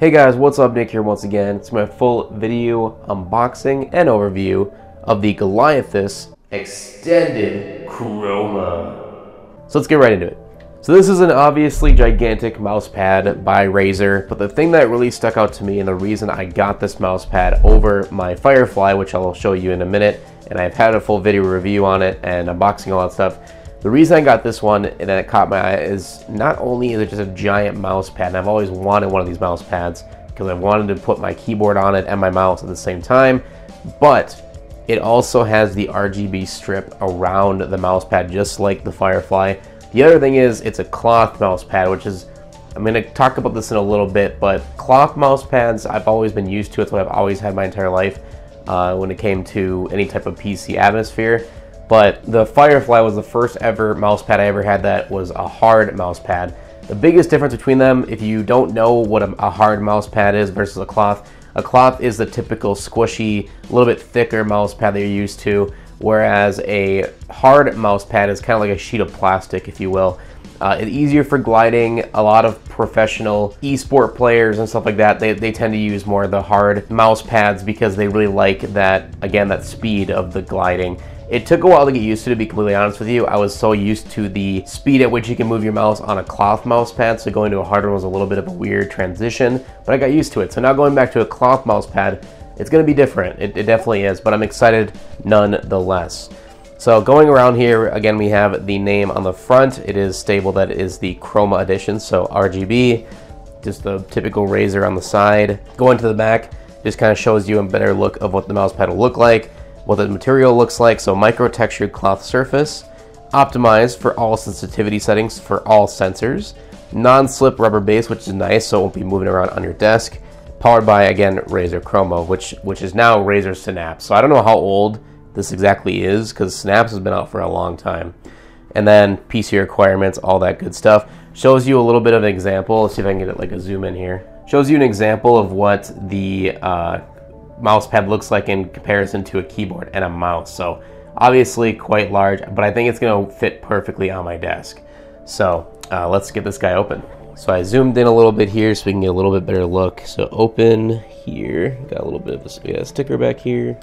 Hey guys, what's up? Nick here once again. It's my full video unboxing and overview of the Goliathus Extended Chroma. So let's get right into it. So this is an obviously gigantic mouse pad by Razer, but the thing that really stuck out to me and the reason I got this mouse pad over my Firefly, which I'll show you in a minute, and I've had a full video review on it and unboxing all that stuff. The reason I got this one and it caught my eye is not only is it just a giant mouse pad, and I've always wanted one of these mouse pads because I wanted to put my keyboard on it and my mouse at the same time, but it also has the RGB strip around the mouse pad just like the Firefly. The other thing is it's a cloth mouse pad, which is, I'm going to talk about this in a little bit, but cloth mouse pads I've always been used to. It's what I've always had my entire life when it came to any type of PC atmosphere. But the Firefly was the first ever mouse pad I ever had that was a hard mouse pad. The biggest difference between them, if you don't know what a hard mouse pad is versus a cloth is the typical squishy, a little bit thicker mouse pad that you're used to, whereas a hard mouse pad is kind of like a sheet of plastic, if you will. It's easier for gliding. A lot of professional esport players and stuff like that, they tend to use more of the hard mouse pads because they really like that, again, that speed of the gliding. It took a while to get used to be completely honest with you. I was so used to the speed at which you can move your mouse on a cloth mouse pad, so going to a harder one was a little bit of a weird transition, but I got used to it. So now going back to a cloth mouse pad, it's going to be different. It definitely is, but I'm excited nonetheless. So going around here, again, we have the name on the front. It is stable that it is the Chroma edition, so RGB, just the typical Razer on the side. Going to the back, just kind of shows you a better look of what the mouse pad will look like, what the material looks like. So micro-textured cloth surface, optimized for all sensitivity settings for all sensors, non-slip rubber base, which is nice, so it won't be moving around on your desk. Powered by, again, Razer Chroma, which is now Razer Synapse. So I don't know how old this exactly is because Synapse has been out for a long time. And then PC requirements, all that good stuff. Shows you a little bit of an example. Let's see if I can get it like a zoom in here. Shows you an example of what the mouse pad looks like in comparison to a keyboard and a mouse. So obviously quite large, but I think it's going to fit perfectly on my desk. So let's get this guy open. So I zoomed in a little bit here so we can get a little bit better look. So open here, got a little bit of a sticker back here.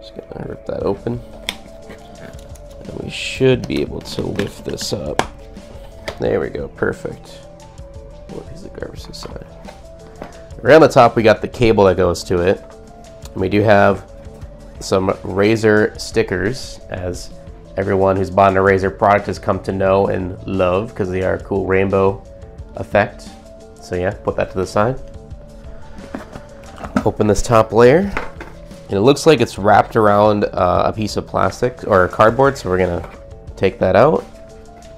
Just gonna rip that open. And we should be able to lift this up. There we go, perfect. What piece of garbage this side? Right on the top we got the cable that goes to it. And we do have some Razer stickers, as everyone who's bought a Razer product has come to know and love because they are a cool rainbow effect. So yeah, put that to the side. Open this top layer. And it looks like it's wrapped around a piece of plastic or cardboard, so we're gonna take that out.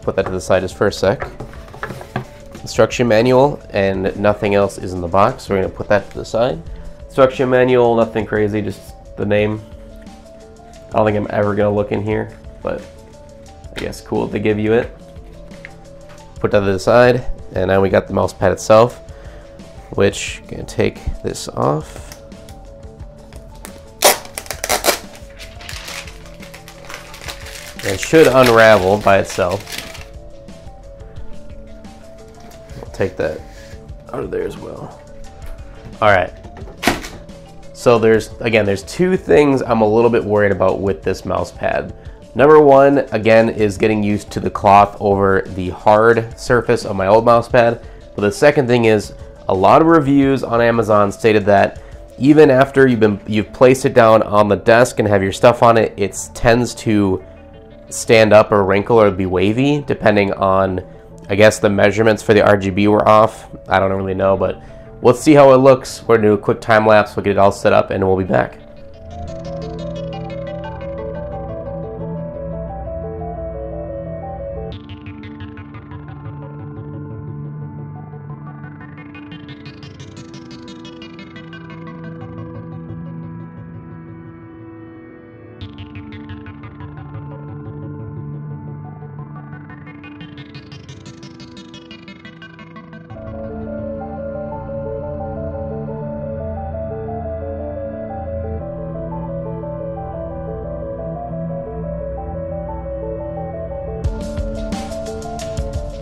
Put that to the side just for a sec. Instruction manual and nothing else is in the box, so we're gonna put that to the side. Instruction manual, nothing crazy, just the name. I don't think I'm ever gonna look in here, but I guess cool to give you it. Put that to the side, and now we got the mouse pad itself, which I'm gonna take this off. It should unravel by itself. I'll take that out of there as well. All right. So there's two things I'm a little bit worried about with this mouse pad. Number one, again, is getting used to the cloth over the hard surface of my old mouse pad. But the second thing is a lot of reviews on Amazon stated that even after you've placed it down on the desk and have your stuff on it, it tends to stand up or wrinkle or be wavy depending on, I guess, the measurements for the RGB were off. I don't really know, but let's see how it looks. We're gonna do a quick time lapse, we'll get it all set up, and we'll be back.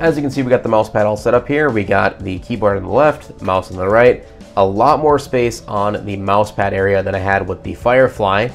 as you can see, we got the mouse pad all set up here. We got the keyboard on the left, mouse on the right. A lot more space on the mouse pad area than I had with the Firefly.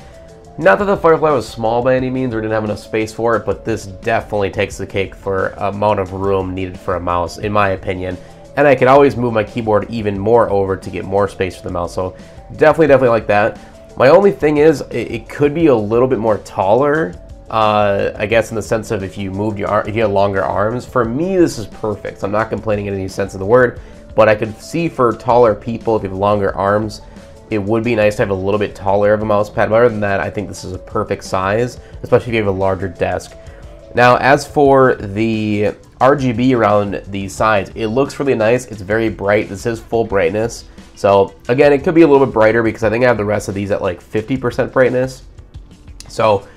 Not that the Firefly was small by any means or didn't have enough space for it, but this definitely takes the cake for amount of room needed for a mouse, in my opinion. And I could always move my keyboard even more over to get more space for the mouse, so definitely like that. My only thing is, it could be a little bit more taller, I guess in the sense of if you moved if you had longer arms. For me, this is perfect, so I'm not complaining in any sense of the word, but I could see for taller people, if you have longer arms, it would be nice to have a little bit taller of a mouse pad. But other than that, I think this is a perfect size, especially if you have a larger desk. Now, as for the RGB around the sides, it looks really nice. It's very bright. This is full brightness. So again, it could be a little bit brighter because I think I have the rest of these at like 50% brightness. So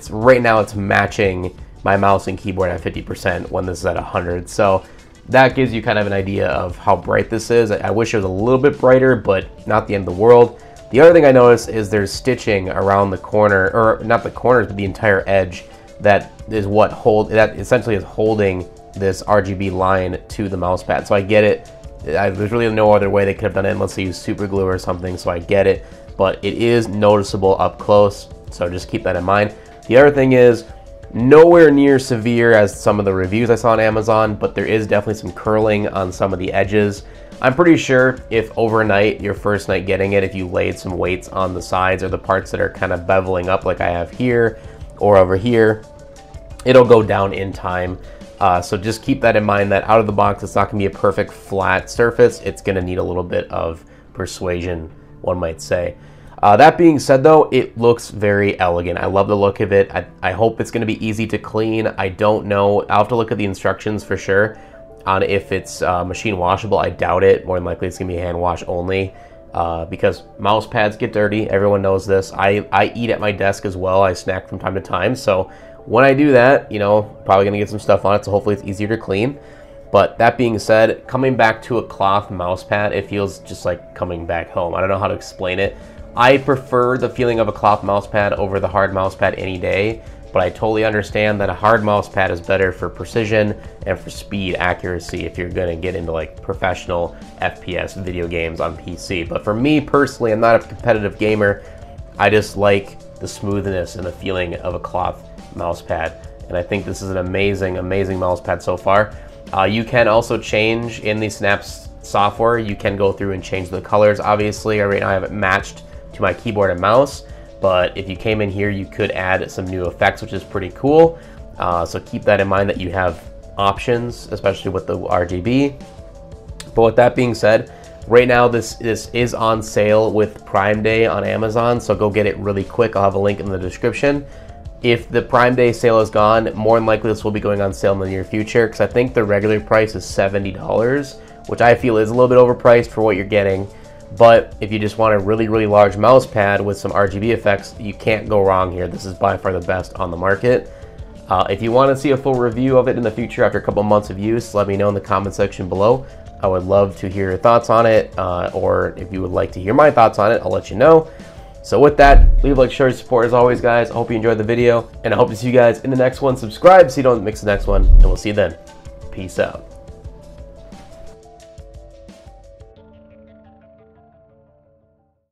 right now it's matching my mouse and keyboard at 50% when this is at 100. So that gives you kind of an idea of how bright this is. I wish it was a little bit brighter, but not the end of the world. The other thing I noticed is there's stitching around the corner, or not the corners, but the entire edge. That is that essentially is holding this RGB line to the mouse pad. So I get it. There's really no other way they could have done it unless they use super glue or something. So I get it, but it is noticeable up close. So just keep that in mind. The other thing is, nowhere near severe as some of the reviews I saw on Amazon, but there is definitely some curling on some of the edges. I'm pretty sure if overnight, your first night getting it, if you laid some weights on the sides or the parts that are kind of beveling up like I have here or over here, it'll go down in time. So just keep that in mind that out of the box, it's not gonna be a perfect flat surface. It's gonna need a little bit of persuasion, one might say. That being said though, it looks very elegant. I love the look of it. I hope it's going to be easy to clean. I don't know. I'll have to look at the instructions for sure on if it's machine washable. I doubt it. More than likely it's going to be hand wash only because mouse pads get dirty. Everyone knows this. I eat at my desk as well. I snack from time to time. So when I do that, you know, probably going to get some stuff on it. So hopefully it's easier to clean. But that being said, coming back to a cloth mouse pad, it feels just like coming back home. I don't know how to explain it. I prefer the feeling of a cloth mouse pad over the hard mouse pad any day, but I totally understand that a hard mouse pad is better for precision and for speed accuracy if you're going to get into like professional FPS video games on PC. But for me personally, I'm not a competitive gamer. I just like the smoothness and the feeling of a cloth mouse pad, and I think this is an amazing mouse pad so far. You can also change in the Snaps software. You can go through and change the colors. Obviously, right now I have it matched to my keyboard and mouse, but if you came in here, you could add some new effects, which is pretty cool. So keep that in mind that you have options, especially with the RGB. But with that being said, right now this is on sale with Prime Day on Amazon, so go get it really quick. I'll have a link in the description. If the Prime Day sale is gone, more than likely this will be going on sale in the near future, because I think the regular price is $70, which I feel is a little bit overpriced for what you're getting. But if you just want a really large mouse pad with some RGB effects, you can't go wrong here. This is by far the best on the market. If you want to see a full review of it in the future after a couple months of use, let me know in the comment section below. I would love to hear your thoughts on it, or if you would like to hear my thoughts on it, I'll let you know. So with that, leave a like, share, your support as always, guys. I hope you enjoyed the video, and I hope to see you guys in the next one. Subscribe so you don't miss the next one, and we'll see you then. Peace out.